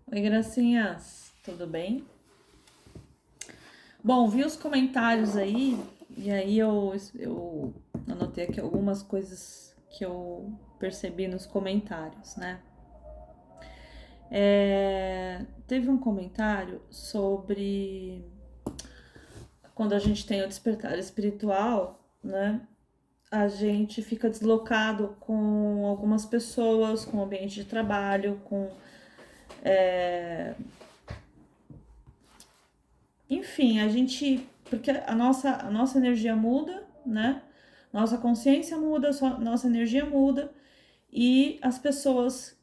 Oi, Gracinhas, tudo bem? Bom, vi os comentários aí, e aí eu anotei aqui algumas coisas que eu percebi nos comentários, né? Teve um comentário sobre quando a gente tem o despertar espiritual, né? A gente fica deslocado com algumas pessoas, com o ambiente de trabalho, enfim, a gente. Porque a nossa energia muda, né? Nossa consciência muda, nossa energia muda e as pessoas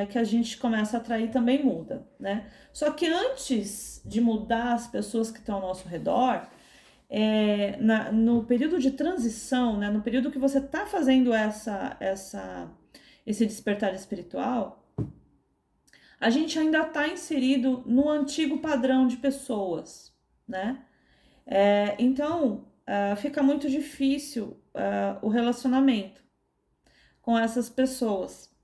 que a gente começa a atrair também muda, né? Só que antes de mudar as pessoas que estão ao nosso redor, no período de transição, né? No período que você está fazendo esse despertar espiritual, a gente ainda está inserido no antigo padrão de pessoas, né? Então, fica muito difícil o relacionamento com essas pessoas.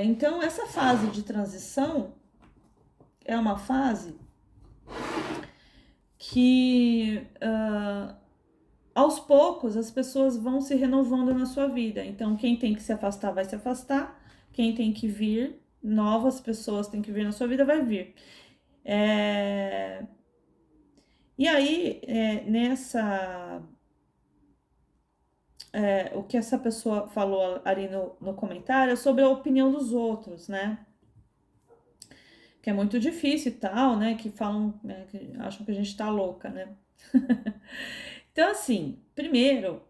Então, essa fase de transição é uma fase que, aos poucos, as pessoas vão se renovando na sua vida. Então, quem tem que se afastar, vai se afastar. Quem tem que vir, novas pessoas têm que vir na sua vida, vai vir. É... E aí, o que essa pessoa falou ali no comentário é sobre a opinião dos outros, né? Que é muito difícil e tal, né? Que falam, né, que acham que a gente tá louca, né? Então, assim, primeiro,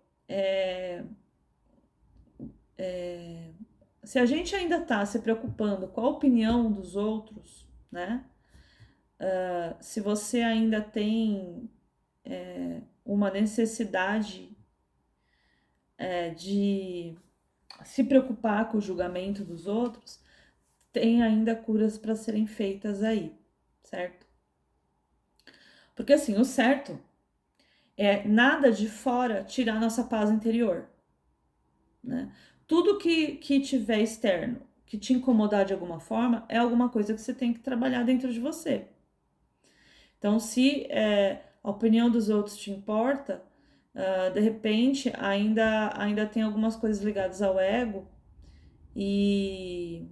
se a gente ainda tá se preocupando com a opinião dos outros, né? Se você ainda tem uma necessidade de se preocupar com o julgamento dos outros, tem ainda curas para serem feitas aí, certo? Porque assim, o certo é nada de fora tirar nossa paz interior, né? Tudo que tiver externo, que te incomodar de alguma forma, é alguma coisa que você tem que trabalhar dentro de você. Então, se a opinião dos outros te importa, de repente ainda tem algumas coisas ligadas ao ego e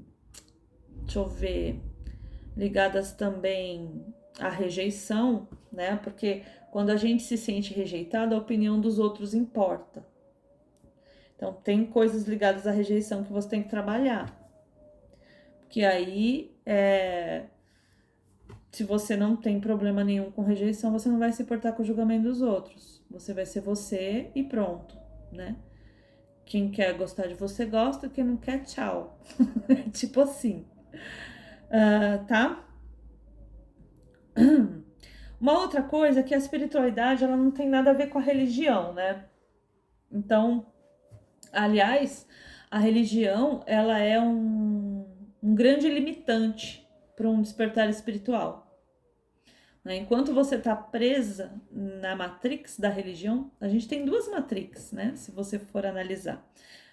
deixa eu ver, ligadas também à rejeição, né? Porque quando a gente se sente rejeitado, a opinião dos outros importa. Então, tem coisas ligadas à rejeição que você tem que trabalhar. Que aí, se você não tem problema nenhum com rejeição, você não vai se importar com o julgamento dos outros. Você vai ser você e pronto, né? Quem quer gostar de você gosta, quem não quer, tchau. Tipo assim, tá? Uma outra coisa é que a espiritualidade ela não tem nada a ver com a religião, né? Então, aliás, a religião ela é um grande limitante para um despertar espiritual. Né? Enquanto você está presa na matrix da religião, a gente tem duas matrix, né? Se você for analisar.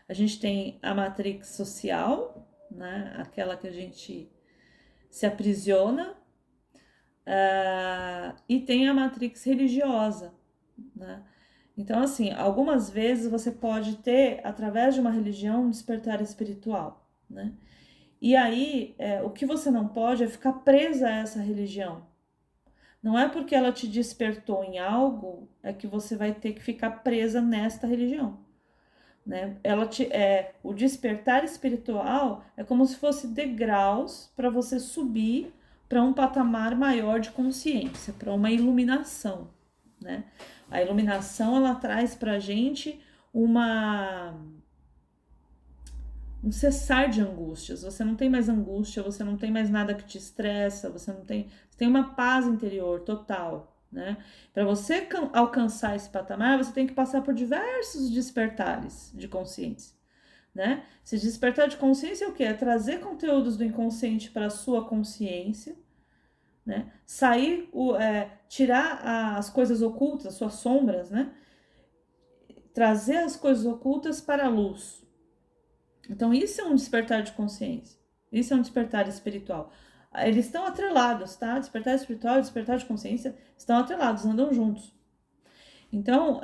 A gente tem a matrix social, né? Aquela que a gente se aprisiona, e tem a matrix religiosa, né? Então, assim, algumas vezes você pode ter, através de uma religião, um despertar espiritual, né? E aí, o que você não pode é ficar presa a essa religião. Não é porque ela te despertou em algo é que você vai ter que ficar presa nesta religião, né? O despertar espiritual é como se fosse degraus para você subir para um patamar maior de consciência, para uma iluminação, né? A iluminação ela traz para gente uma um cessar de angústias. Você não tem mais angústia, você não tem mais nada que te estressa, você tem uma paz interior total, né? Para você alcançar esse patamar, você tem que passar por diversos despertares de consciência, né? Se despertar de consciência é o quê? É trazer conteúdos do inconsciente para a sua consciência, né? Tirar as coisas ocultas, as suas sombras, né? Trazer as coisas ocultas para a luz. Então, isso é um despertar de consciência, Isso é um despertar espiritual. Eles estão atrelados, tá? Despertar espiritual e despertar de consciência estão atrelados, andam juntos. Então,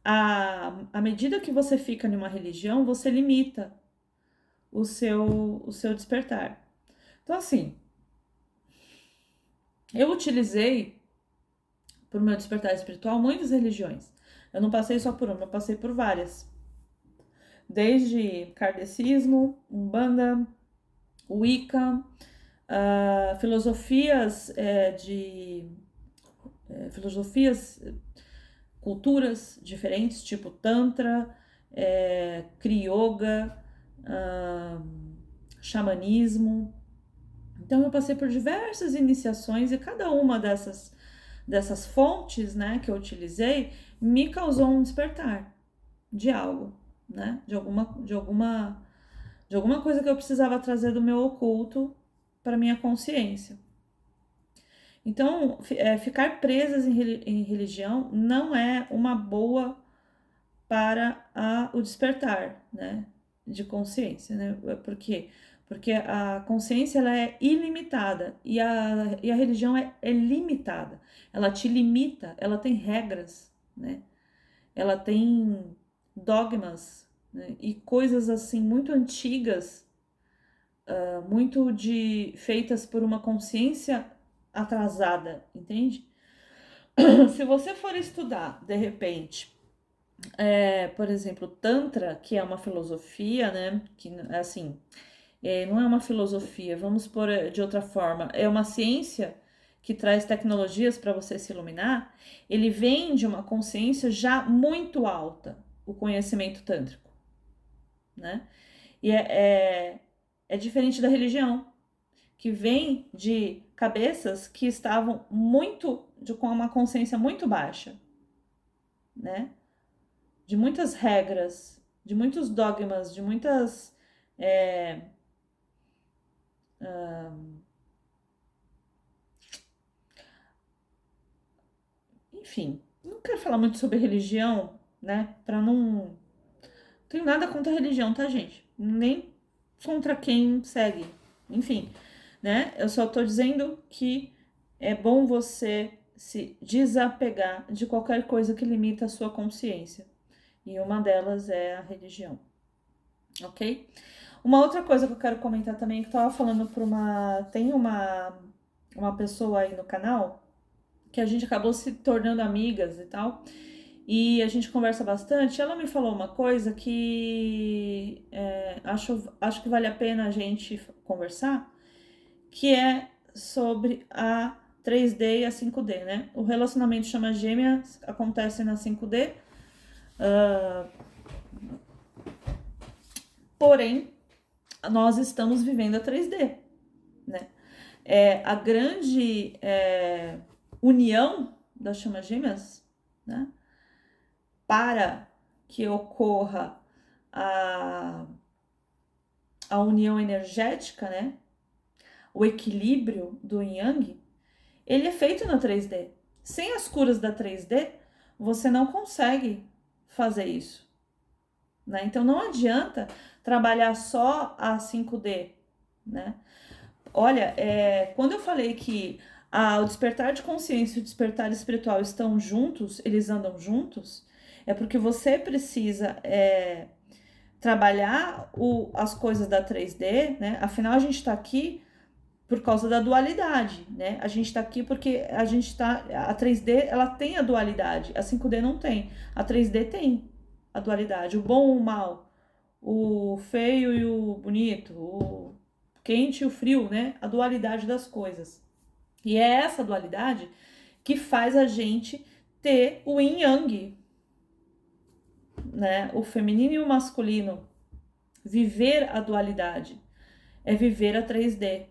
à medida que você fica em uma religião, você limita o seu despertar. Então, assim, eu utilizei, por meu despertar espiritual, muitas religiões. Eu não passei só por uma, eu passei por várias. Desde kardecismo, umbanda, wicca, filosofias filosofias, culturas diferentes, tipo tantra, kriyoga, xamanismo. Então eu passei por diversas iniciações e cada uma dessas fontes, né, que eu utilizei me causou um despertar de algo, né, de alguma coisa que eu precisava trazer do meu oculto para minha consciência. Então, ficar presas em religião não é uma boa para o despertar, né, de consciência, né? Por quê? Porque a consciência ela é ilimitada e a religião é limitada. Ela te limita, ela tem regras, né? Ela tem dogmas, né? E coisas assim muito antigas, muito feitas por uma consciência atrasada, entende? Se você for estudar, de repente, por exemplo, Tantra, que é uma filosofia, né? Que assim, não é uma filosofia, vamos pôr de outra forma, é uma ciência que traz tecnologias para você se iluminar. Ele vem de uma consciência já muito alta, o conhecimento tântrico, né? E é diferente da religião, que vem de cabeças que estavam com uma consciência muito baixa, né? De muitas regras, de muitos dogmas, de muitas. é, Enfim, não quero falar muito sobre religião, né? Pra não. Tenho nada contra a religião, tá, gente? Nem contra quem segue. Enfim, né? Eu só tô dizendo que é bom você se desapegar de qualquer coisa que limita a sua consciência. E uma delas é a religião, ok? Uma outra coisa que eu quero comentar também, que eu tava falando pra uma. Tem uma pessoa aí no canal que a gente acabou se tornando amigas e tal. E a gente conversa bastante. Ela me falou uma coisa que acho que vale a pena a gente conversar, que é sobre a 3D e a 5D, né? O relacionamento chama gêmeas, acontece na 5D, porém nós estamos vivendo a 3D, né? A grande união das chamas gêmeas, né? Para que ocorra a união energética, né? O equilíbrio do yin yang, ele é feito na 3D. Sem as curas da 3D, você não consegue fazer isso, né? Então não adianta trabalhar só a 5D, né? Olha, quando eu falei que o despertar de consciência e o despertar espiritual estão juntos, eles andam juntos, é porque você precisa trabalhar as coisas da 3D, né? Afinal, a gente está aqui por causa da dualidade, né? A gente está aqui porque a 3D, ela tem a dualidade, a 5D não tem. A 3D tem a dualidade, o bom e o mal, o feio e o bonito, o quente e o frio, né? A dualidade das coisas. E é essa dualidade que faz a gente ter o yin yang, né? O feminino e o masculino. Viver a dualidade é viver a 3D.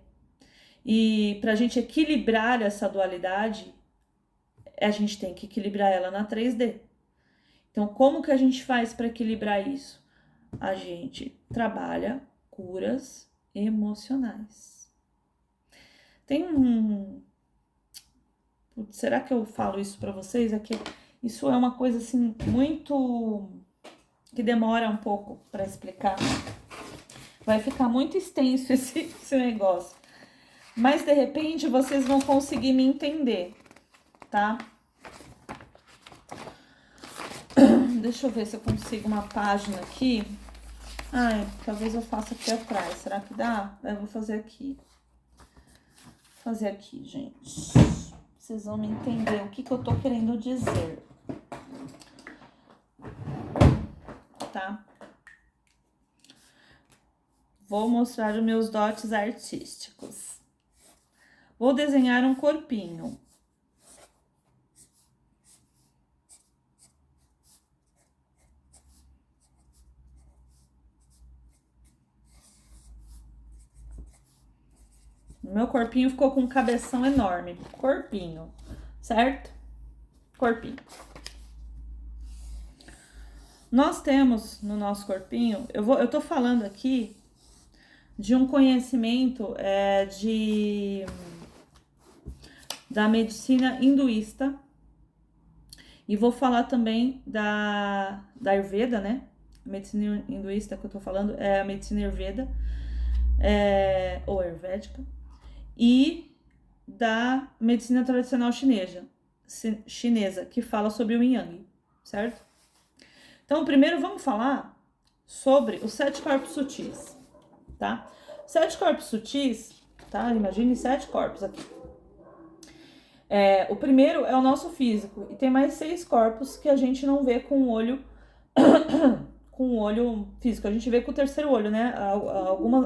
E para a gente equilibrar essa dualidade, a gente tem que equilibrar ela na 3D. Então, como que a gente faz para equilibrar isso? A gente trabalha curas emocionais. Tem um. Será que eu falo isso para vocês? É que isso é uma coisa assim muito que demora um pouco para explicar. Vai ficar muito extenso esse negócio. Mas de repente vocês vão conseguir me entender, tá? Deixa eu ver se eu consigo uma página aqui. Ai, talvez eu faça aqui atrás. Será que dá? Eu vou fazer aqui. Vou fazer aqui, gente. Vocês vão me entender o que eu tô querendo dizer. Tá? Vou mostrar os meus dotes artísticos. Vou desenhar um corpinho. Meu corpinho ficou com um cabeção enorme. Corpinho, certo? Corpinho. Nós temos no nosso corpinho, eu tô falando aqui de um conhecimento da medicina hinduísta. E vou falar também da Ayurveda, né? A medicina hinduísta que eu tô falando é a medicina Ayurveda, ou ayurvédica. E da medicina tradicional chinesa, que fala sobre o Yin Yang, certo? Então, primeiro vamos falar sobre os 7 corpos sutis, tá? 7 corpos sutis, tá? Imagine 7 corpos aqui. O primeiro é o nosso físico, e tem mais 6 corpos que a gente não vê com o olho com o olho físico, a gente vê com o terceiro olho, né?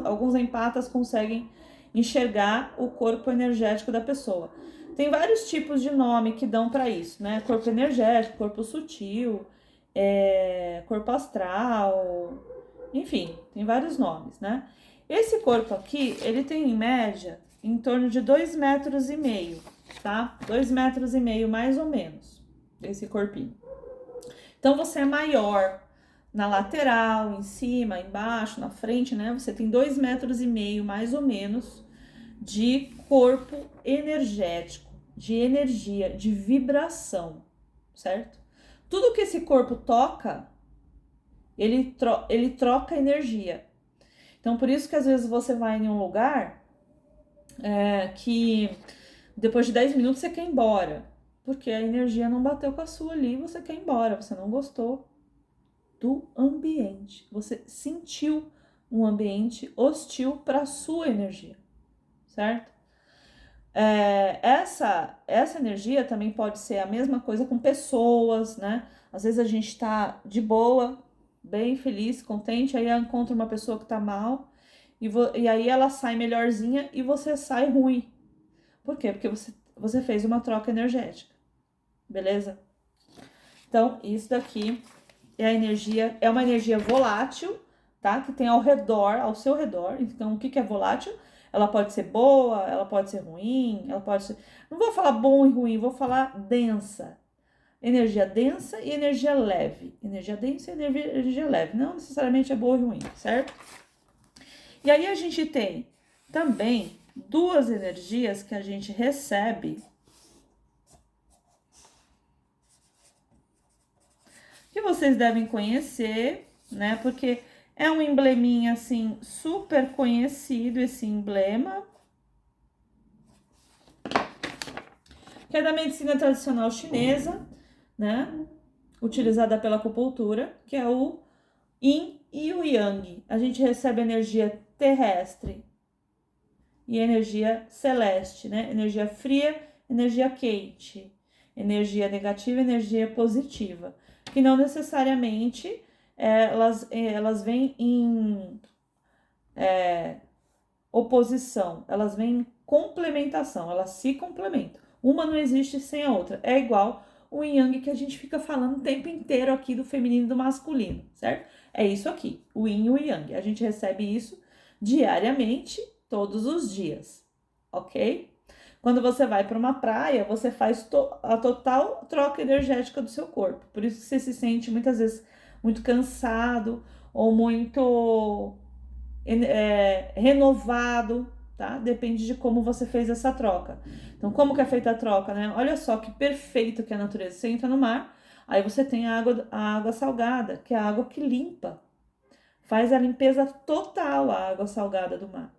Alguns empatas conseguem enxergar o corpo energético da pessoa. Tem vários tipos de nome que dão para isso, né? Corpo energético, corpo sutil, corpo astral, enfim, tem vários nomes, né? Esse corpo aqui, ele tem em média em torno de 2,5 metros, tá? 2,5 metros mais ou menos, esse corpinho. Então você é maior na lateral, em cima, embaixo, na frente, né? Você tem 2,5 metros mais ou menos de corpo energético, de energia, de vibração, certo? Tudo que esse corpo toca, ele troca energia. Então, por isso que às vezes você vai em um lugar que depois de 10 minutos você quer ir embora. Porque a energia não bateu com a sua ali, você quer ir embora, você não gostou do ambiente. Você sentiu um ambiente hostil para a sua energia, certo? Essa energia também pode ser a mesma coisa com pessoas, né? Às vezes a gente tá de boa, bem feliz, contente, aí encontra uma pessoa que tá mal, e aí ela sai melhorzinha e você sai ruim. Por quê? Porque você fez uma troca energética, beleza? Então, isso daqui é uma energia volátil, tá? Que tem ao seu redor. Então, o que é volátil? Ela pode ser boa, ela pode ser ruim, ela pode ser... Não vou falar bom e ruim, vou falar densa. Energia densa e energia leve. Energia densa e energia leve. Não necessariamente é boa e ruim, certo? E aí a gente tem também 2 energias que a gente recebe, que vocês devem conhecer, né? Porque é um embleminha, assim, super conhecido, esse emblema, que é da medicina tradicional chinesa, né? Utilizada pela acupuntura, que é o Yin e o Yang. A gente recebe energia terrestre e energia celeste, né? Energia fria, energia quente, energia negativa, energia positiva, que não necessariamente elas vêm em oposição, elas vêm em complementação, elas se complementam. Uma não existe sem a outra. É igual o Yin Yang que a gente fica falando o tempo inteiro aqui do feminino e do masculino, certo? É isso aqui, o Yin e o Yang. A gente recebe isso diariamente, todos os dias, ok? Quando você vai para uma praia, você faz a total troca energética do seu corpo. Por isso que você se sente muitas vezes muito cansado ou muito renovado, tá? Depende de como você fez essa troca. Então, como que é feita a troca, né? Olha só que perfeito que é a natureza. Você entra no mar, Aí você tem a água salgada, que é a água que limpa, faz a limpeza total a água salgada do mar.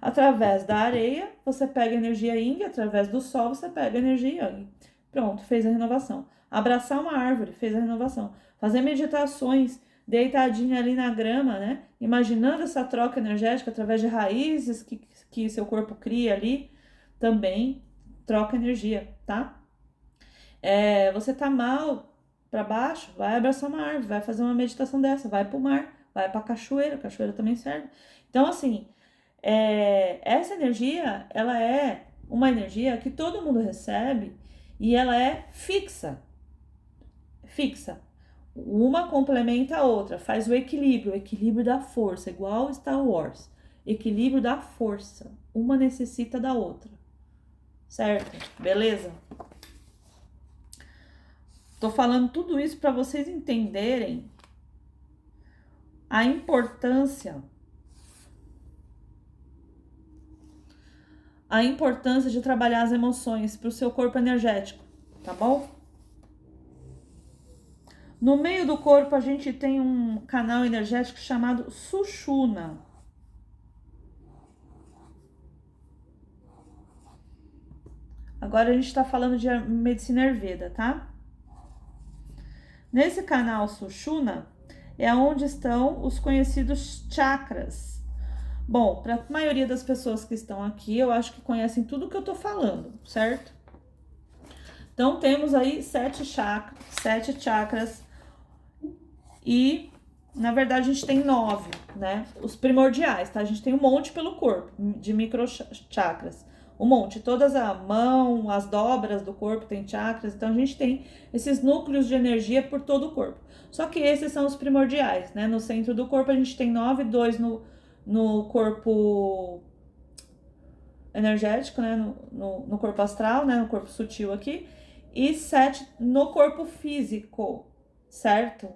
Através da areia, você pega energia yin, através do sol, você pega energia yang. Pronto, fez a renovação. Abraçar uma árvore, fez a renovação. Fazer meditações, deitadinha ali na grama, né? Imaginando essa troca energética através de raízes que seu corpo cria ali, também troca energia, tá? Você tá mal para baixo, vai abraçar uma árvore, vai fazer uma meditação dessa, vai pro mar, vai pra cachoeira também serve. Então, assim, essa energia, ela é uma energia que todo mundo recebe e ela é fixa, fixa. Uma complementa a outra, faz o equilíbrio da força, igual Star Wars. Equilíbrio da força, uma necessita da outra, certo? Beleza? Tô falando tudo isso para vocês entenderem a importância de trabalhar as emoções para o seu corpo energético, tá bom? No meio do corpo a gente tem um canal energético chamado Sushumna. Agora a gente está falando de medicina Ayurveda, tá? Nesse canal Sushumna é onde estão os conhecidos chakras. Bom, para a maioria das pessoas que estão aqui, eu acho que conhecem tudo que eu tô falando, certo? Então temos aí 7 chakras e na verdade a gente tem 9, né? Os primordiais, tá? A gente tem um monte pelo corpo de micro chakras. Um monte, todas a mão, as dobras do corpo tem chakras, então a gente tem esses núcleos de energia por todo o corpo. Só que esses são os primordiais, né? No centro do corpo a gente tem 9, 2 no corpo energético, né? No corpo astral, né? No corpo sutil aqui, e 7 no corpo físico, certo?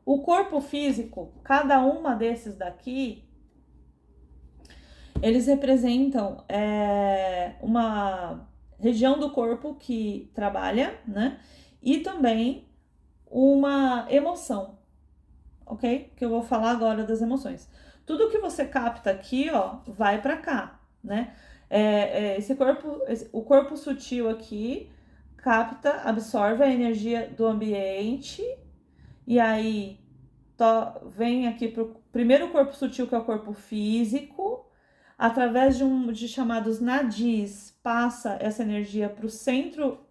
O corpo físico, cada uma desses daqui, eles representam uma região do corpo que trabalha, né? E também uma emoção, ok? Que eu vou falar agora das emoções. Tudo que você capta aqui, ó, vai para cá, né? O corpo sutil aqui capta, absorve a energia do ambiente e aí vem aqui pro primeiro corpo sutil, que é o corpo físico, através de chamados nadis, passa essa energia para o centro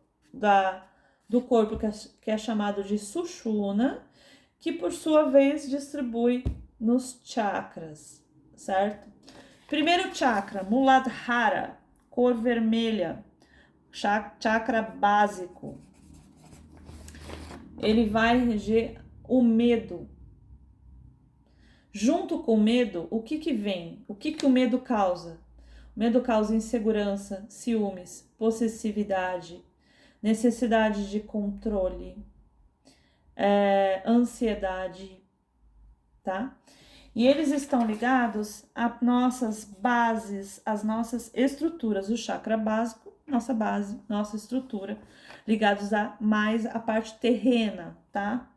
do corpo, que é chamado de Sushumna, que por sua vez distribui nos chakras, certo? Primeiro chakra, Muladhara, cor vermelha, chakra básico. Ele vai reger o medo. Junto com o medo, o que vem? O que o medo causa? O medo causa insegurança, ciúmes, possessividade, necessidade de controle, ansiedade, tá? E eles estão ligados às nossas bases, às nossas estruturas. O chakra básico, nossa base, nossa estrutura, ligados a mais a parte terrena, tá?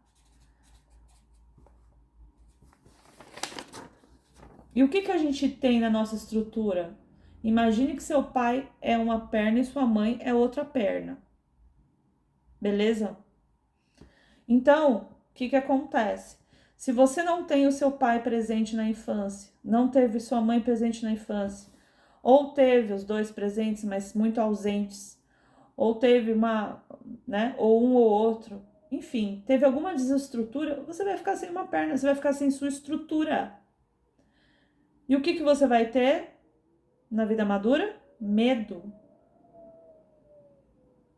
E o que a gente tem na nossa estrutura? Imagine que seu pai é uma perna e sua mãe é outra perna. Beleza? Então, o que acontece? Se você não tem o seu pai presente na infância, não teve sua mãe presente na infância, ou teve os dois presentes, mas muito ausentes, ou teve ou um ou outro, enfim, teve alguma desestrutura, você vai ficar sem uma perna, você vai ficar sem sua estrutura. E o que você vai ter na vida madura? Medo.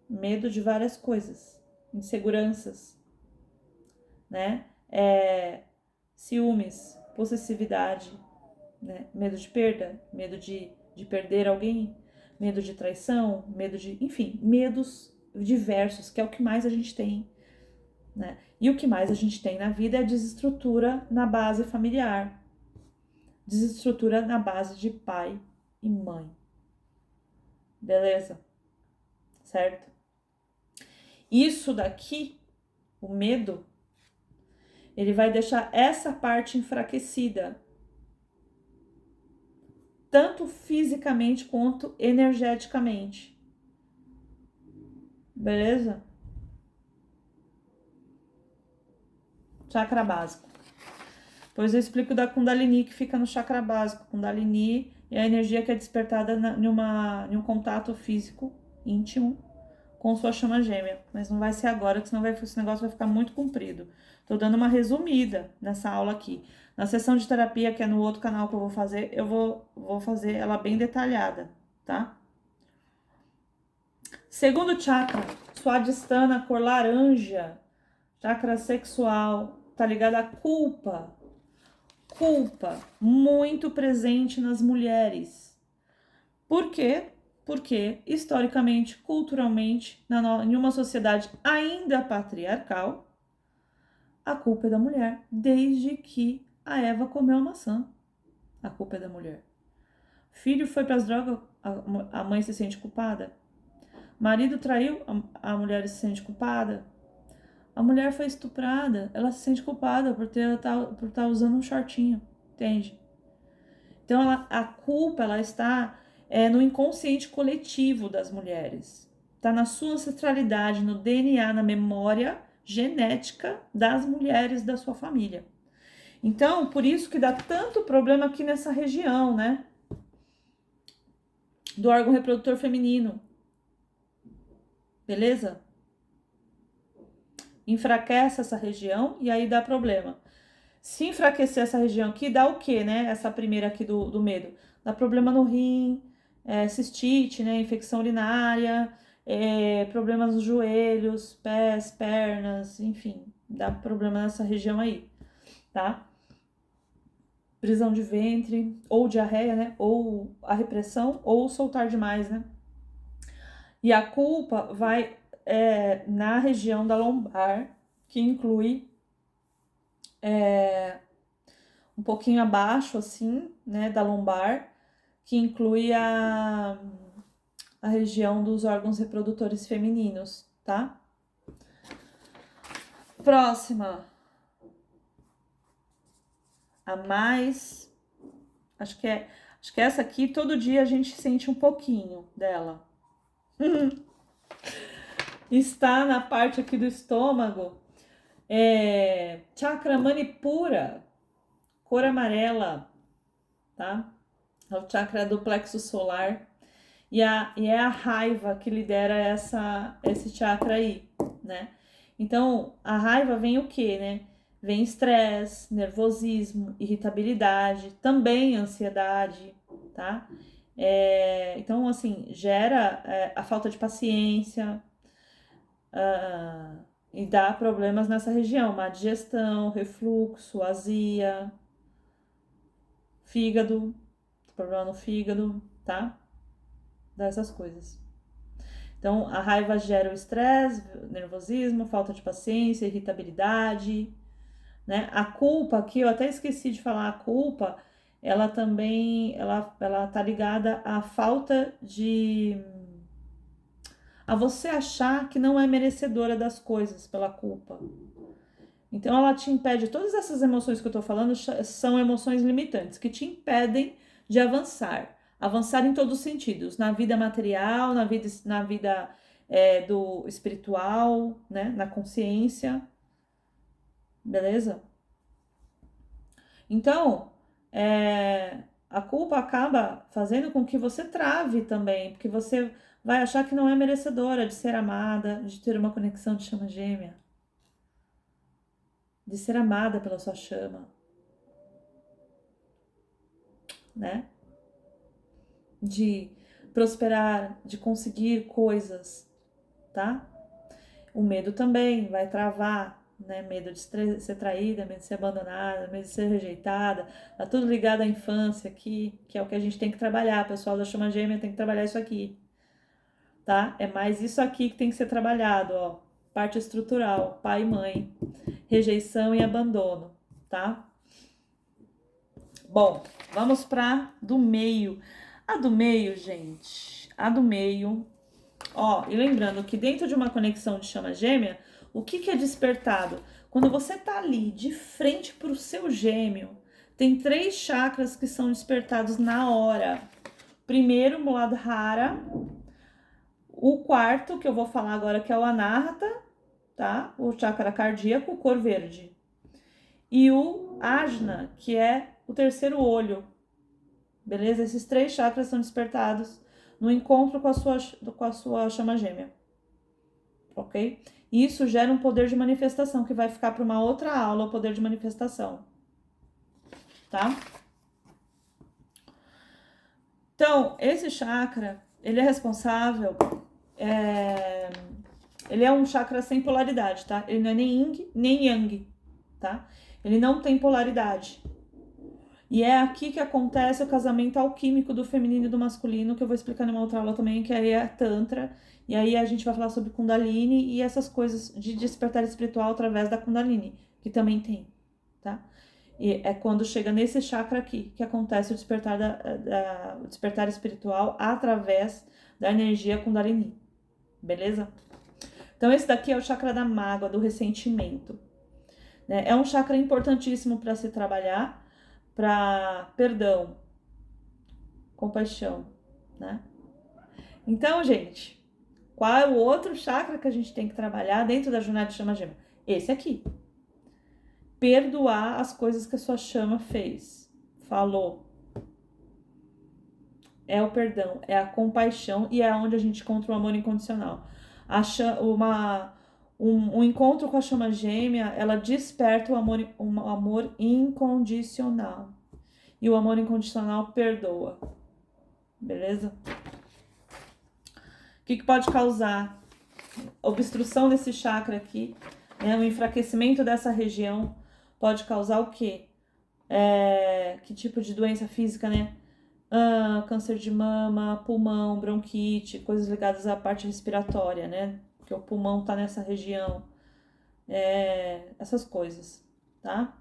Medo de várias coisas, inseguranças, né? Ciúmes, possessividade, né? Medo de perda, medo de perder alguém, medo de traição, enfim, medos diversos, que é o que mais a gente tem, né? E o que mais a gente tem na vida é a desestrutura na base familiar, desestrutura na base de pai e mãe. Beleza? Certo? Isso daqui, o medo, ele vai deixar essa parte enfraquecida, tanto fisicamente quanto energeticamente. Beleza? Chakra básico. Depois eu explico da Kundalini, que fica no chakra básico. Kundalini é a energia que é despertada em um contato físico íntimo com sua chama gêmea. Mas não vai ser agora, que senão esse negócio vai ficar muito comprido. Tô dando uma resumida nessa aula aqui. Na sessão de terapia, que é no outro canal que eu vou fazer, eu vou fazer ela bem detalhada, tá? Segundo chakra, Swadhisthana, cor laranja, chakra sexual, tá ligado à culpa. Culpa muito presente nas mulheres. Por quê? Porque, historicamente, culturalmente, em uma sociedade ainda patriarcal, a culpa é da mulher, desde que a Eva comeu a maçã. A culpa é da mulher. Filho foi para as drogas, a mãe se sente culpada. Marido traiu, a mulher se sente culpada. A mulher foi estuprada, ela se sente culpada por estar usando um shortinho, entende? Então a culpa ela está no inconsciente coletivo das mulheres, está na sua ancestralidade, no DNA, na memória genética das mulheres da sua família. Então, por isso que dá tanto problema aqui nessa região, né? Do órgão reprodutor feminino. Beleza? Enfraquece essa região e aí dá problema. Se enfraquecer essa região aqui, dá o quê, né? Essa primeira aqui do medo. Dá problema no rim, cistite, né? Infecção urinária, problemas nos joelhos, pés, pernas, enfim. Dá problema nessa região aí, tá? Prisão de ventre, ou diarreia, né? Ou a repressão, ou soltar demais, né? E a culpa vai na região da lombar, que inclui um pouquinho abaixo, assim, né, da lombar, que inclui a região dos órgãos reprodutores femininos, tá? Próxima. A mais... Acho que essa aqui, todo dia a gente sente um pouquinho dela. Está na parte aqui do estômago. Chakra Manipura, cor amarela, tá? É o chakra do plexo solar. E é a raiva que lidera esse chakra aí, né? Então, a raiva vem o quê, né? Vem estresse, nervosismo, irritabilidade, também ansiedade, tá? Então, assim, gera a falta de paciência e dá problemas nessa região, má digestão, refluxo, azia, fígado, problema no fígado, tá? Dessas coisas. Então, a raiva gera o estresse, nervosismo, falta de paciência, irritabilidade, né? A culpa, aqui eu até esqueci de falar, a culpa, ela também, ela tá ligada à falta de... a você achar que não é merecedora das coisas pela culpa. Então, ela te impede, todas essas emoções que eu tô falando são emoções limitantes, que te impedem de avançar. Avançar em todos os sentidos, na vida material, na vida do espiritual, né? Na consciência, beleza? Então, a culpa acaba fazendo com que você trave também, porque você vai achar que não é merecedora de ser amada, de ter uma conexão de chama gêmea, de ser amada pela sua chama, né? De prosperar, de conseguir coisas, tá? O medo também vai travar, né? Medo de ser traída, medo de ser abandonada, medo de ser rejeitada. Tá tudo ligado à infância aqui, que é o que a gente tem que trabalhar. O pessoal da chama gêmea tem que trabalhar isso aqui, tá? É mais isso aqui que tem que ser trabalhado, ó. Parte estrutural, pai e mãe, rejeição e abandono, tá? Bom, vamos para do meio. A do meio, gente, a do meio Ó, e lembrando que dentro de uma conexão de chama gêmea, o que é despertado? Quando você tá ali de frente pro seu gêmeo, tem 3 chakras que são despertados na hora. Primeiro, Muladhara. O quarto, que eu vou falar agora, que é o Anahata, tá? O chakra cardíaco, cor verde. E o Ajna, que é o terceiro olho. Beleza? Esses 3 chakras são despertados no encontro com a sua chama gêmea. Ok? E isso gera um poder de manifestação, que vai ficar para uma outra aula, o poder de manifestação. Tá? Então, esse chakra, ele é responsável... Ele é um chakra sem polaridade, tá? Ele não é nem yin, nem yang, tá? Ele não tem polaridade. E é aqui que acontece o casamento alquímico do feminino e do masculino, que eu vou explicar numa outra aula também, que aí é Tantra. E aí a gente vai falar sobre Kundalini e essas coisas de despertar espiritual através da Kundalini, que também tem, tá? E é quando chega nesse chakra aqui que acontece o despertar, o despertar espiritual através da energia Kundalini, beleza? Então esse daqui é o chakra da mágoa, do ressentimento, né? É um chakra importantíssimo para se trabalhar, para perdão, compaixão, né? Então, gente, qual é o outro chakra que a gente tem que trabalhar dentro da jornada de chama gêmea? Esse aqui. Perdoar as coisas que a sua chama fez, falou. É o perdão, é a compaixão e é onde a gente encontra o amor incondicional. Um encontro com a chama gêmea, ela desperta um amor incondicional. E o amor incondicional perdoa. Beleza? O que pode causar? Obstrução desse chakra aqui, né? O enfraquecimento dessa região pode causar o quê? Que tipo de doença física, né? Câncer de mama, pulmão, bronquite, coisas ligadas à parte respiratória, né? Porque o pulmão tá nessa região. Essas coisas, tá?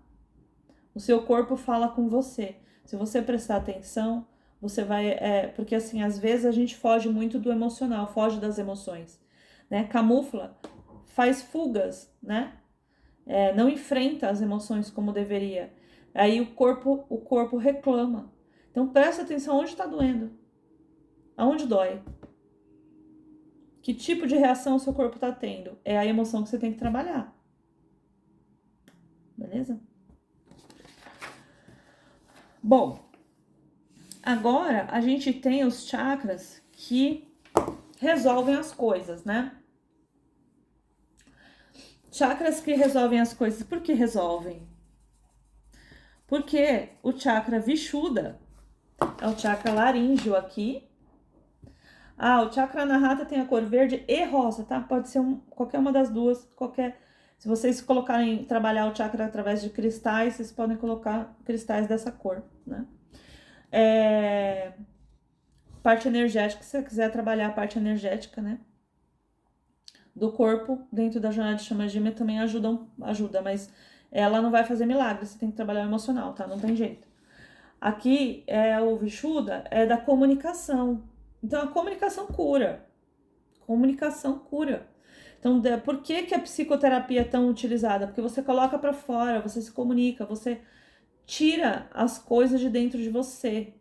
O seu corpo fala com você. Se você prestar atenção, você vai... porque assim, às vezes a gente foge muito do emocional, foge das emoções, né? Camufla, faz fugas, né? Não enfrenta as emoções como deveria. Aí o corpo reclama. Então presta atenção onde está doendo. Aonde dói. Que tipo de reação o seu corpo está tendo. É a emoção que você tem que trabalhar. Beleza? Bom, agora a gente tem os chakras que resolvem as coisas, né? Chakras que resolvem as coisas. Por que resolvem? Porque o chakra Vishuddha é o chakra laríngeo aqui. O chakra Anahata tem a cor verde e rosa, tá? Pode ser qualquer uma das duas, Se vocês colocarem, trabalhar o chakra através de cristais, vocês podem colocar cristais dessa cor, né? Parte energética, se você quiser trabalhar a parte energética, né? Do corpo, dentro da jornada de chama gêmea também ajuda, mas ela não vai fazer milagre, você tem que trabalhar o emocional, tá? Não tem jeito. Aqui o Vishuddha é da comunicação. Então a comunicação cura. Comunicação cura. Então, por que a psicoterapia é tão utilizada? Porque você coloca para fora, você se comunica, você tira as coisas de dentro de você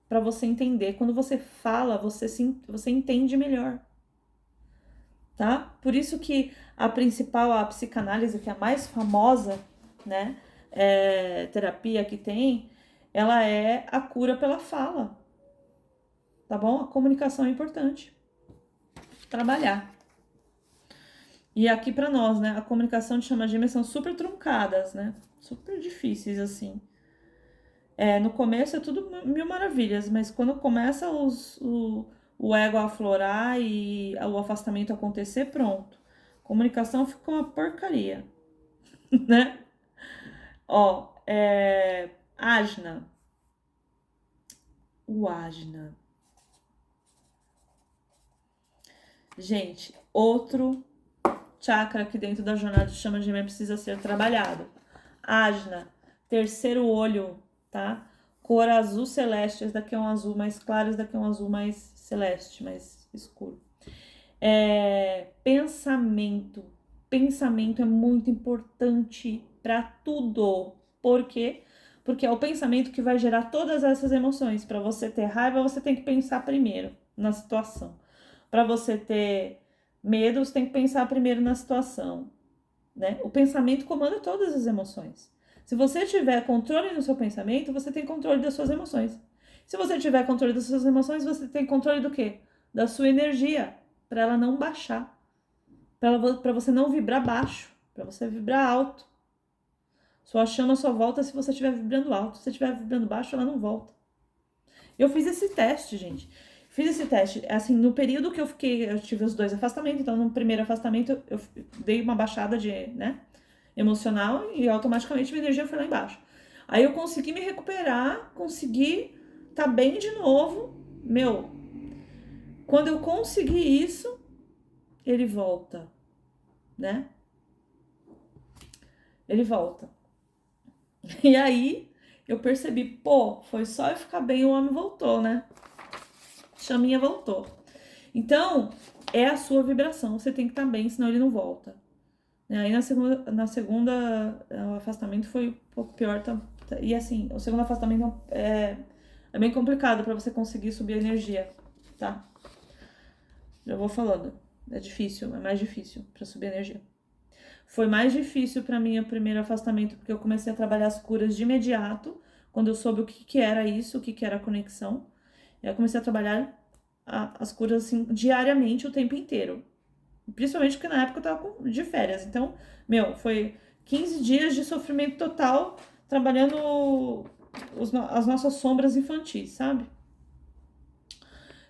para você entender. Quando você fala, você entende melhor. Tá? Por isso que a psicanálise, que é a mais famosa, né, terapia que tem, ela é a cura pela fala. Tá bom? A comunicação é importante. Trabalhar. E aqui para nós, né, a comunicação de chama gêmea são super truncadas, né? Super difíceis, assim. No começo é tudo mil maravilhas, mas quando começa o ego a aflorar e o afastamento acontecer, pronto. Comunicação fica uma porcaria, né? Ó, Ajna. O Ajna. Gente, outro chakra aqui dentro da jornada de chama gêmea precisa ser trabalhado. Ajna, terceiro olho, tá? Cor azul celeste. Esse daqui é um azul mais claro, esse daqui é um azul mais celeste, mais escuro. Pensamento. Pensamento é muito importante para tudo. Por quê? Porque é o pensamento que vai gerar todas essas emoções. Para você ter raiva, você tem que pensar primeiro na situação. Para você ter medo, você tem que pensar primeiro na situação, né? O pensamento comanda todas as emoções. Se você tiver controle no seu pensamento, você tem controle das suas emoções. Se você tiver controle das suas emoções, você tem controle do quê? Da sua energia, para ela não baixar, para você não vibrar baixo, para você vibrar alto. Sua chama só volta se você estiver vibrando alto. Se você estiver vibrando baixo, ela não volta. Eu fiz esse teste, gente. Fiz esse teste, assim, no período que eu tive os 2 afastamentos. Então, no primeiro afastamento, eu dei uma baixada de, né, emocional e automaticamente minha energia foi lá embaixo. Aí eu consegui me recuperar, consegui tá bem de novo. Meu, quando eu consegui isso, ele volta, né? Ele volta. E aí eu percebi, pô, foi só eu ficar bem, o homem voltou, né? Chaminha voltou. Então, é a sua vibração, você tem que estar bem, senão ele não volta. Aí na segunda o afastamento foi um pouco pior. E assim, o segundo afastamento é bem complicado para você conseguir subir a energia, tá? Já vou falando. É difícil, é mais difícil para subir a energia. Foi mais difícil para mim o primeiro afastamento, porque eu comecei a trabalhar as curas de imediato, quando eu soube o que era isso, o que era a conexão. E aí eu comecei a trabalhar as curas assim, diariamente, o tempo inteiro. Principalmente porque na época eu tava de férias. Então, foi 15 dias de sofrimento total, trabalhando as nossas sombras infantis, sabe?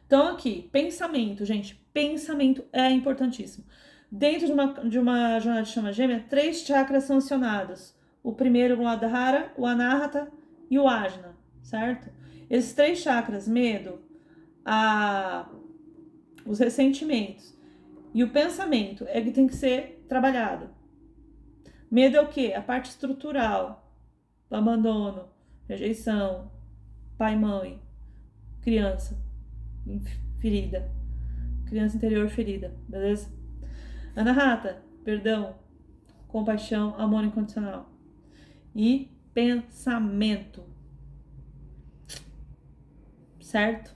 Então, aqui, pensamento, gente. Pensamento é importantíssimo. Dentro de uma jornada de chama gêmea, 3 chakras são acionados. O primeiro, o Muladhara, o Anahata e o Ajna, certo? Esses 3 chakras, medo, os ressentimentos e o pensamento, é que tem que ser trabalhado. Medo é o quê? A parte estrutural, do abandono, rejeição, pai, mãe, criança ferida, criança interior ferida, beleza? Anahata, perdão, compaixão, amor incondicional. E pensamento, certo?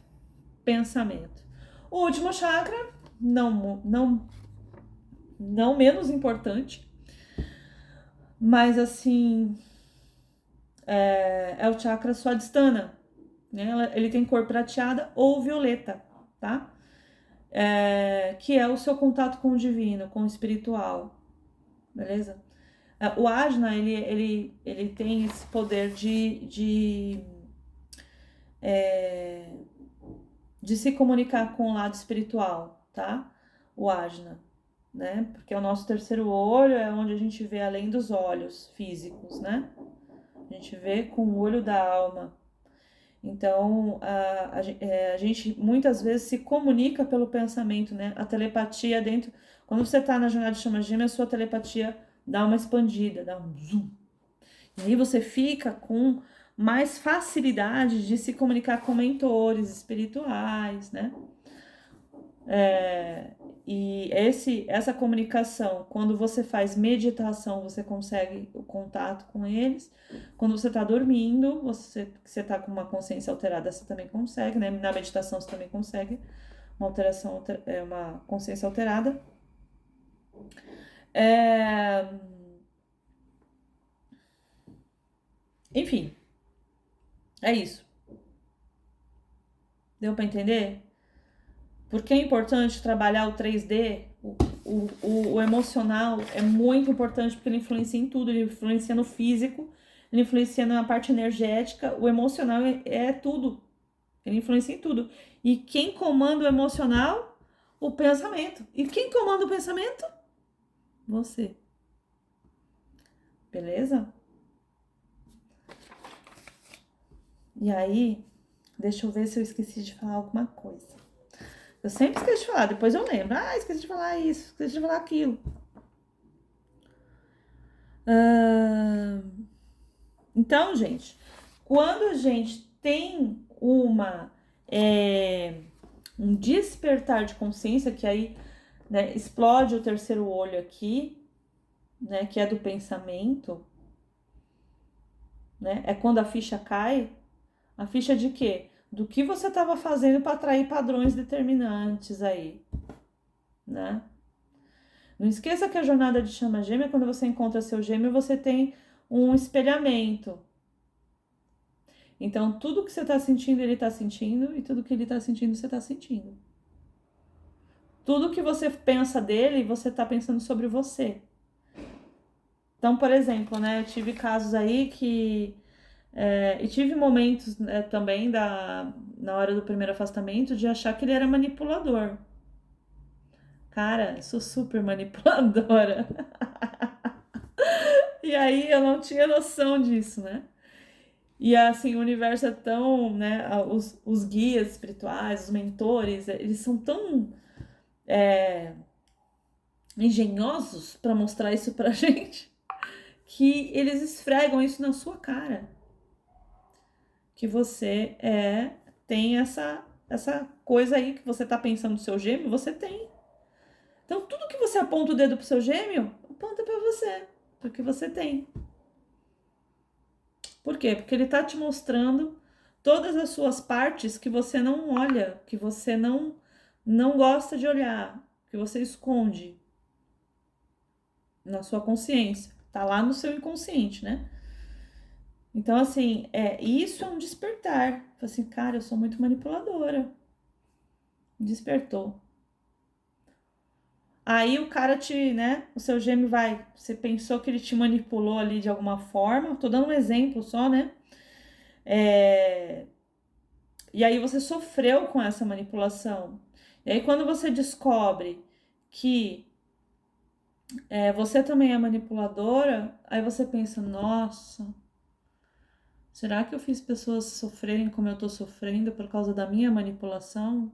Pensamento. O último chakra, não menos importante, mas assim, é o chakra Swadhisthana, né? Ele tem cor prateada ou violeta, tá? Que é o seu contato com o divino, com o espiritual, beleza? O Ajna, ele tem esse poder de se comunicar com o lado espiritual, tá? O Ajna, né? Porque é o nosso terceiro olho, é onde a gente vê além dos olhos físicos, né? A gente vê com o olho da alma. Então, a gente muitas vezes se comunica pelo pensamento, né? A telepatia dentro... Quando você tá na jornada de chama gêmea, a sua telepatia dá uma expandida, dá um zoom. E aí você fica com mais facilidade de se comunicar com mentores espirituais, né? E essa comunicação, quando você faz meditação, você consegue o contato com eles. Quando você está dormindo, você está com uma consciência alterada, você também consegue, né? Na meditação você também consegue uma consciência alterada. Enfim, é isso. Deu para entender? Porque é importante trabalhar o 3D, o emocional é muito importante porque ele influencia em tudo, ele influencia no físico, ele influencia na parte energética, o emocional é tudo, ele influencia em tudo. E quem comanda o emocional? O pensamento. E quem comanda o pensamento? Você. Beleza? E aí, deixa eu ver se eu esqueci de falar alguma coisa. Eu sempre esqueço de falar, depois eu lembro. Esqueci de falar isso, esqueci de falar aquilo. Então, gente, quando a gente tem uma um despertar de consciência, que aí, né, explode o terceiro olho aqui, né, que é do pensamento, né? É quando a ficha cai. A ficha de quê? Do que você estava fazendo para atrair padrões determinantes aí, né? Não esqueça que a jornada de chama gêmea, quando você encontra seu gêmeo, você tem um espelhamento. Então, tudo que você está sentindo, ele está sentindo, e tudo que ele está sentindo, você está sentindo. Tudo que você pensa dele, você está pensando sobre você. Então, por exemplo, né, eu tive casos aí que... e tive momentos, né, também na hora do primeiro afastamento de achar que ele era manipulador. Cara, eu sou super manipuladora. E aí eu não tinha noção disso, né? E assim, o universo é tão, né? Os guias espirituais, os mentores, eles são tão engenhosos para mostrar isso pra gente que eles esfregam isso na sua cara. Que você tem essa coisa aí que você tá pensando no seu gêmeo, você tem. Então, tudo que você aponta o dedo pro seu gêmeo, aponta para você, porque você tem. Por quê? Porque ele tá te mostrando todas as suas partes que você não olha, que você não gosta de olhar, que você esconde na sua consciência. Tá lá no seu inconsciente, né? Então, assim, isso é um despertar. Assim, cara, eu sou muito manipuladora. Despertou. Aí o cara né? O seu gêmeo vai. Você pensou que ele te manipulou ali de alguma forma. Tô dando um exemplo só, né? E aí você sofreu com essa manipulação. E aí quando você descobre que você também é manipuladora, aí você pensa, nossa, será que eu fiz pessoas sofrerem como eu tô sofrendo por causa da minha manipulação?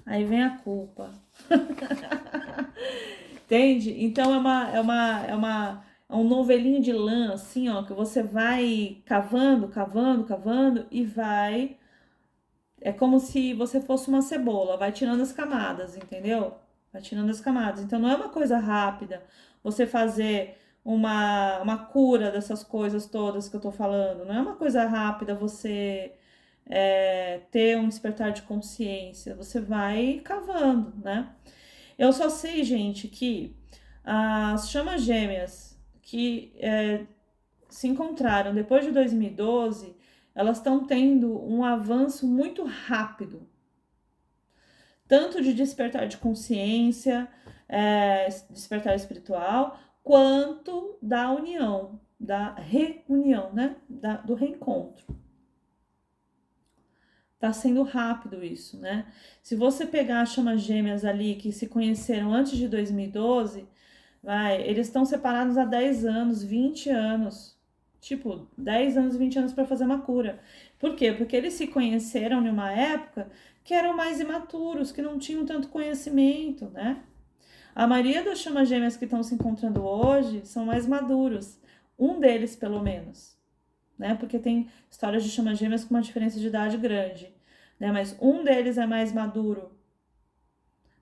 Aí vem a culpa. Entende? Então é um novelinho de lã, assim, ó, que você vai cavando, cavando, cavando e vai. É como se você fosse uma cebola, vai tirando as camadas, entendeu? Vai tirando as camadas. Então não é uma coisa rápida você fazer uma cura dessas coisas todas que eu tô falando. Não é uma coisa rápida você ter um despertar de consciência. Você vai cavando, né? Eu só sei, gente, que as chamas gêmeas que se encontraram depois de 2012, elas estão tendo um avanço muito rápido, tanto de despertar de consciência, despertar espiritual, quanto da união, da reunião, né? Do reencontro. Tá sendo rápido isso, né? Se você pegar as chamas gêmeas ali que se conheceram antes de 2012, eles estão separados há 10 anos, 20 anos. Tipo, 10 anos, 20 anos para fazer uma cura. Por quê? Porque eles se conheceram numa época que eram mais imaturos, que não tinham tanto conhecimento, né? A maioria das chamas gêmeas que estão se encontrando hoje são mais maduros. Um deles, pelo menos, né? Porque tem histórias de chamas gêmeas com uma diferença de idade grande, né? Mas um deles é mais maduro,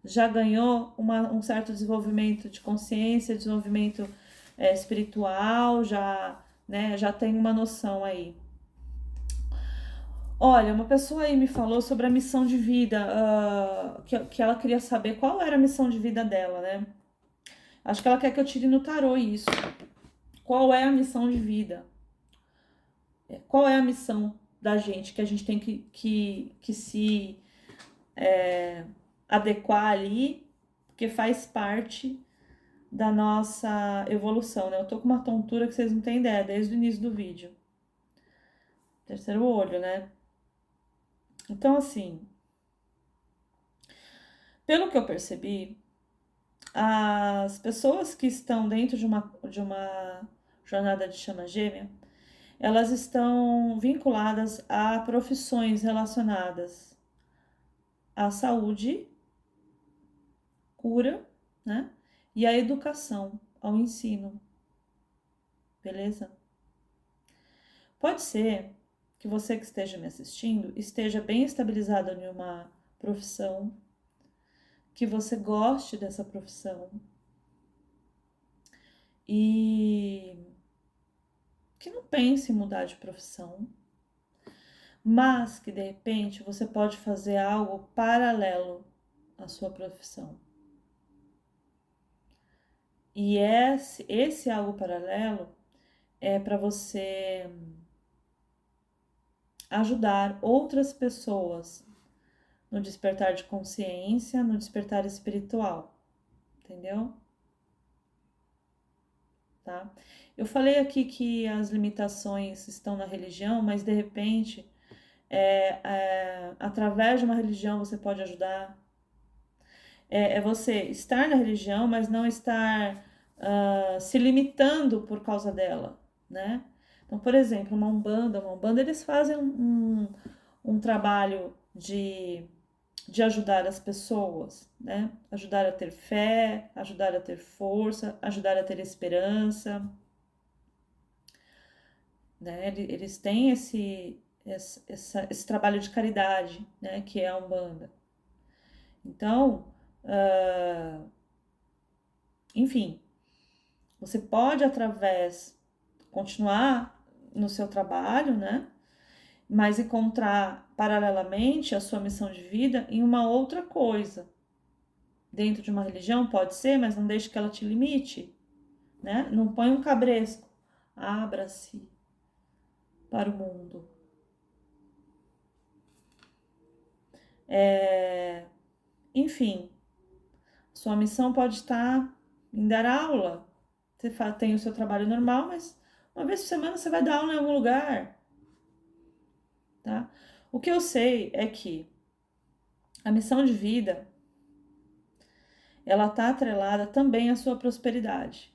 já ganhou um certo desenvolvimento de consciência, desenvolvimento espiritual, já tem uma noção aí. Olha, uma pessoa aí me falou sobre a missão de vida, que ela queria saber qual era a missão de vida dela, né? Acho que ela quer que eu tire no tarô isso. Qual é a missão de vida? Qual é a missão da gente que a gente tem que se adequar ali, porque faz parte da nossa evolução, né? Eu tô com uma tontura que vocês não têm ideia desde o início do vídeo. Terceiro olho, né? Então, assim, pelo que eu percebi, as pessoas que estão dentro de uma jornada de chama gêmea, elas estão vinculadas a profissões relacionadas à saúde, cura, né? E à educação, ao ensino. Beleza? Pode ser que você que esteja me assistindo esteja bem estabilizado em uma profissão, que você goste dessa profissão e que não pense em mudar de profissão, mas que de repente você pode fazer algo paralelo à sua profissão. E esse algo paralelo é para você ajudar outras pessoas no despertar de consciência, no despertar espiritual, entendeu? Tá? Eu falei aqui que as limitações estão na religião, mas de repente, através de uma religião você pode ajudar. É você estar na religião, mas não estar se limitando por causa dela, né? Então, por exemplo, uma Umbanda eles fazem um trabalho de ajudar as pessoas, né? Ajudar a ter fé, ajudar a ter força, ajudar a ter esperança, né? Eles têm esse trabalho de caridade, né? Que é a Umbanda. Então, enfim, você pode continuar no seu trabalho, né? Mas encontrar paralelamente a sua missão de vida em uma outra coisa. Dentro de uma religião pode ser, mas não deixe que ela te limite, né? Não põe um cabresco. Abra-se para o mundo. Enfim, sua missão pode estar em dar aula. Você tem o seu trabalho normal, mas uma vez por semana você vai dar aula em algum lugar, tá? O que eu sei é que a missão de vida ela está atrelada também à sua prosperidade.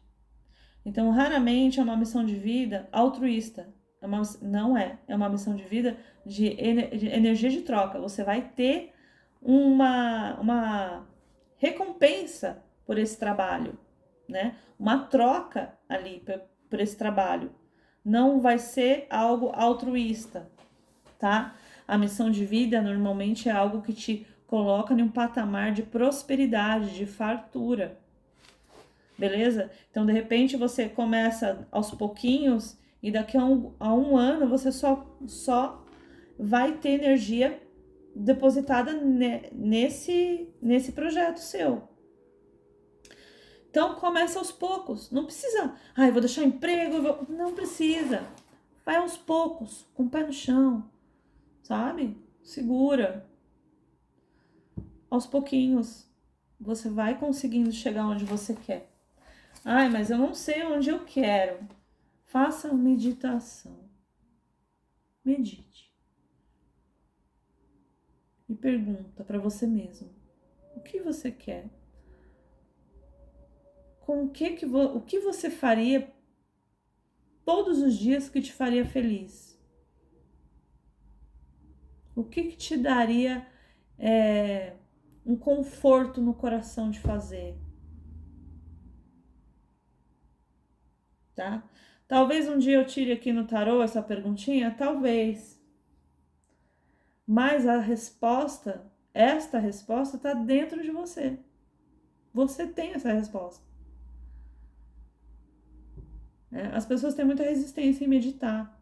Então, raramente é uma missão de vida altruísta. É uma missão de vida de energia de troca. Você vai ter uma recompensa por esse trabalho, né? Uma troca ali por esse trabalho. Não vai ser algo altruísta, tá? A missão de vida normalmente é algo que te coloca em um patamar de prosperidade, de fartura. Beleza? Então, de repente, você começa aos pouquinhos e daqui a um ano você só vai ter energia depositada nesse projeto seu. Então, começa aos poucos. Não precisa, eu vou deixar emprego, não precisa. Vai aos poucos, com o pé no chão, sabe? Segura. Aos pouquinhos, você vai conseguindo chegar onde você quer. Mas eu não sei onde eu quero. Faça uma meditação. Medite. E pergunta para você mesmo: o que você quer? O que você faria todos os dias que te faria feliz? O que te daria um conforto no coração de fazer? Tá? Talvez um dia eu tire aqui no tarô essa perguntinha, talvez. Mas esta resposta está dentro de você. Você tem essa resposta. As pessoas têm muita resistência em meditar.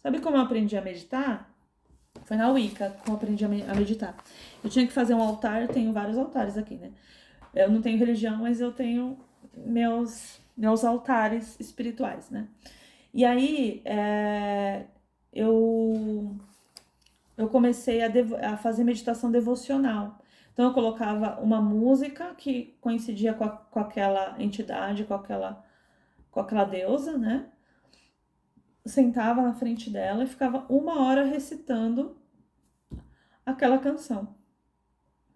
Sabe como eu aprendi a meditar? Foi na Wicca que eu aprendi a meditar. Eu tinha que fazer um altar, eu tenho vários altares aqui, né? Eu não tenho religião, mas eu tenho meus altares espirituais, né? E aí, eu comecei a fazer meditação devocional. Então, eu colocava uma música que coincidia com aquela entidade, com aquela deusa, né? Sentava na frente dela e ficava 1 hora recitando aquela canção,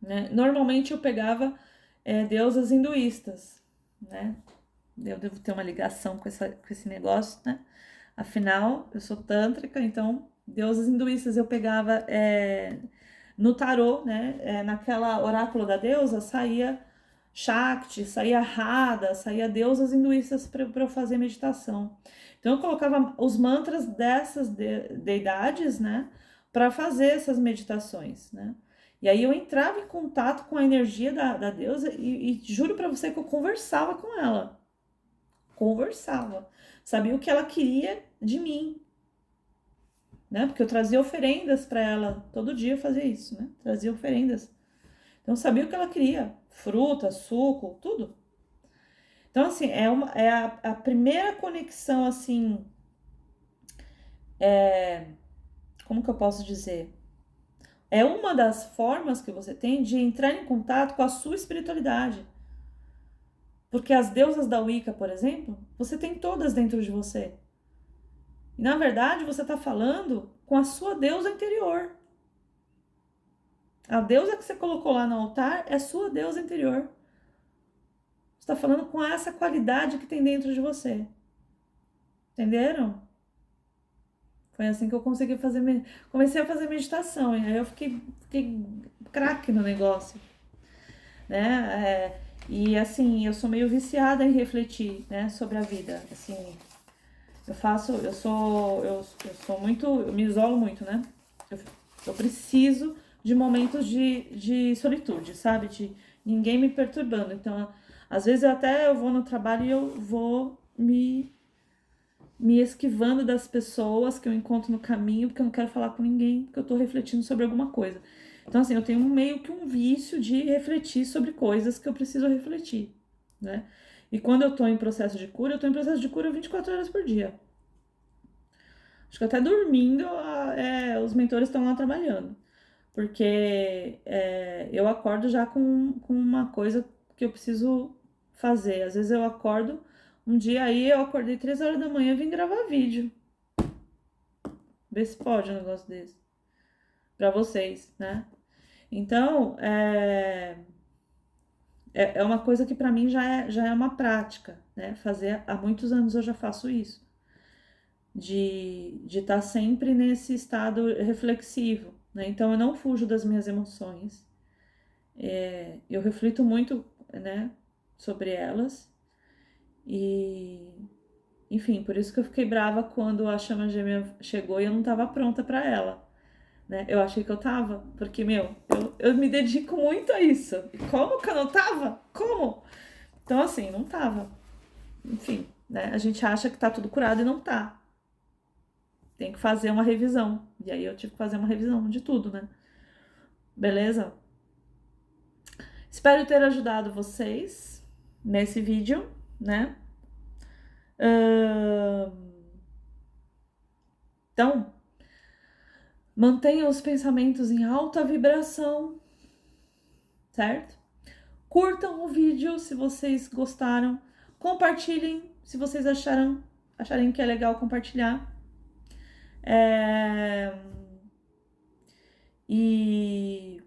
né? Normalmente eu pegava deusas hinduístas, né? Eu devo ter uma ligação com esse negócio, né? Afinal, eu sou tântrica, então deusas hinduístas eu pegava no tarô, né? Naquela oráculo da deusa saía Shakti, saía Radha, saía deusas hinduístas para eu fazer meditação. Então eu colocava os mantras dessas deidades, né? para fazer essas meditações, né? E aí eu entrava em contato com a energia da deusa e juro para você que eu conversava com ela. Conversava. Sabia o que ela queria de mim, né? Porque eu trazia oferendas para ela. Todo dia eu fazia isso, né? Trazia oferendas. Então eu sabia o que ela queria. Fruta, suco, tudo. Então, assim, é a primeira conexão, assim, como que eu posso dizer? É uma das formas que você tem de entrar em contato com a sua espiritualidade. Porque as deusas da Wicca, por exemplo, você tem todas dentro de você. E na verdade você está falando com a sua deusa interior. A deusa que você colocou lá no altar é sua deusa interior. Você está falando com essa qualidade que tem dentro de você. Entenderam? Foi assim que eu consegui fazer. Comecei a fazer meditação. E aí eu fiquei craque no negócio. Né? E assim, eu sou meio viciada em refletir, né, sobre a vida. Assim, eu sou muito, eu me isolo muito, né? Eu preciso de momentos de solitude, sabe? De ninguém me perturbando. Então, às vezes eu vou no trabalho e eu vou me esquivando das pessoas que eu encontro no caminho, porque eu não quero falar com ninguém, porque eu tô refletindo sobre alguma coisa. Então, assim, eu tenho meio que um vício de refletir sobre coisas que eu preciso refletir, né? E quando eu tô em processo de cura, eu tô em processo de cura 24 horas por dia. Acho que até dormindo, os mentores estão lá trabalhando. Porque eu acordo já com uma coisa que eu preciso fazer. Às vezes eu acordo, um dia aí eu acordei 3 horas da manhã e vim gravar vídeo. Vê se pode um negócio desse. Pra vocês, né? Então, é uma coisa que pra mim já é uma prática, né? Há muitos anos eu já faço isso. De estar sempre nesse estado reflexivo, né? Então eu não fujo das minhas emoções. Eu reflito muito, né, sobre elas. E, enfim, por isso que eu fiquei brava quando a chama gêmea chegou e eu não estava pronta para ela, né? Eu achei que eu tava, porque, eu me dedico muito a isso. E como que eu não tava? Como? Então, assim, não tava. Enfim, né? A gente acha que tá tudo curado e não tá. Tem que fazer uma revisão. E aí eu tive que fazer uma revisão de tudo, né? Beleza? Espero ter ajudado vocês nesse vídeo, né? Então, mantenham os pensamentos em alta vibração, certo? Curtam o vídeo se vocês gostaram. Compartilhem se vocês acharem que é legal compartilhar. E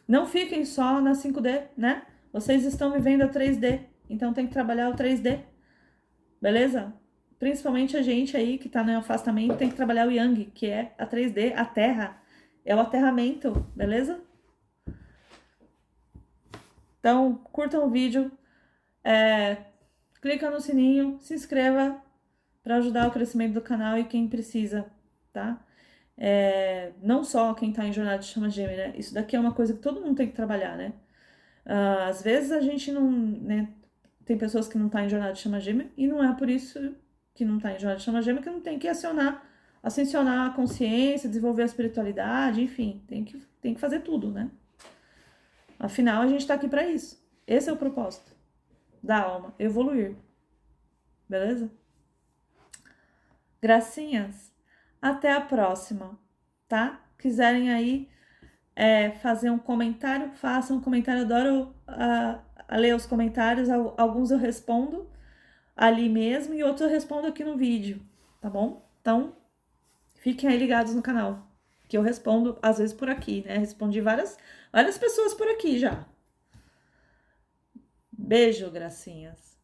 não fiquem só na 5D, né? Vocês estão vivendo a 3D, então tem que trabalhar o 3D, beleza? Principalmente a gente aí que tá no afastamento tem que trabalhar o Yang, que é a 3D, a Terra, é o aterramento, beleza? Então, curtam o vídeo, clica no sininho, se inscreva para ajudar o crescimento do canal e quem precisa, tá? Não só quem tá em jornada de chama gêmea, né? Isso daqui é uma coisa que todo mundo tem que trabalhar, né? Às vezes a gente não, né? Tem pessoas que não tá em jornada de chama gêmea e não é por isso que não tá em jornada de chama gêmea que não tem que ascensionar a consciência, desenvolver a espiritualidade, enfim, tem que fazer tudo, né? Afinal, a gente tá aqui para isso. Esse é o propósito da alma, evoluir. Beleza? Gracinhas, até a próxima, tá? Quiserem aí fazer um comentário, façam um comentário. Eu adoro a ler os comentários. Alguns eu respondo ali mesmo e outros eu respondo aqui no vídeo, tá bom? Então, fiquem aí ligados no canal, que eu respondo às vezes por aqui, né? Respondi várias pessoas por aqui já. Beijo, gracinhas.